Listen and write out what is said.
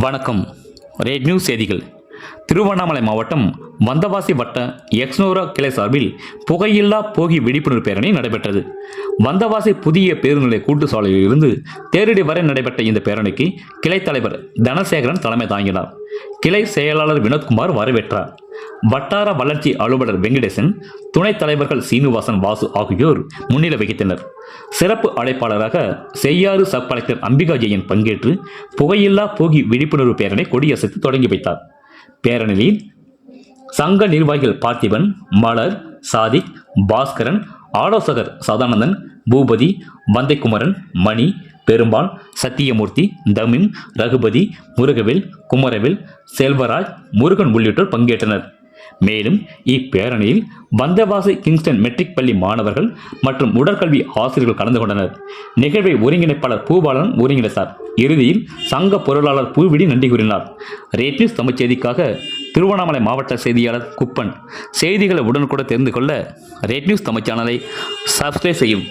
வணக்கம். Rate news செய்திகள். திருவண்ணாமலை மாவட்டம் வந்தவாசி வட்ட எக்ஸ்னோரா கிளை சார்பில் புகையில்லா போகி விழிப்புணர்வு பேரணி நடைபெற்றது. வந்தவாசி புதிய பேருந்து நிலைய கூட்டு சாலையில் இருந்து தேரடி வரை நடைபெற்ற இந்த பேரணிக்கு கிளை தலைவர் தனசேகரன் தலைமை தாங்கினார். கிளை செயலாளர் வினோத்குமார் வரவேற்றார். வட்டார வளர்ச்சி அலுவலர் வெங்கடேசன், துணைத் தலைவர்கள் சீனிவாசன், வாசு ஆகியோர் முன்னிலை வகித்தனர். சிறப்பு அழைப்பாளராக செய்யாறு சப் கலெக்டர் அம்பிகா ஜெயன் பங்கேற்று புகையில்லா போகி விழிப்புணர்வு பேரணி கொடியசைத்து தொடங்கி வைத்தார். பேரணியில் சங்க நிர்வாகிகள் பார்த்திபன், மலர், சாதிக், பாஸ்கரன், ஆலோசகர் சதானந்தன், பூபதி, வந்தைக்குமரன், மணி, பெரும்பால், சத்தியமூர்த்தி, தமிம், ரகுபதி, முருகவேல், குமரவேல், செல்வராஜ், முருகன் உள்ளிட்டோர் பங்கேற்றனர். மேலும் இப்பேரணியில் வந்தவாசி கிங்ஸ்டன் மெட்ரிக் பள்ளி மாணவர்கள் மற்றும் உடற்கல்வி ஆசிரியர்கள் கலந்து கொண்டனர். நிகழ்வை ஒருங்கிணைப்பாளர் பூபாலன் ஒருங்கிணைத்தார். இறுதியில் சங்க பொருளாளர் பூவிடி நன்றி கூறினார். ரேட் நியூஸ் தமிழ் செய்திக்காக திருவண்ணாமலை மாவட்ட செய்தியாளர் குப்பன். செய்திகளை உடனுக்குடன் தெரிந்து கொள்ள ரேட் நியூஸ் தமிழ் சேனலை சப்ஸ்கிரைப் செய்யும்.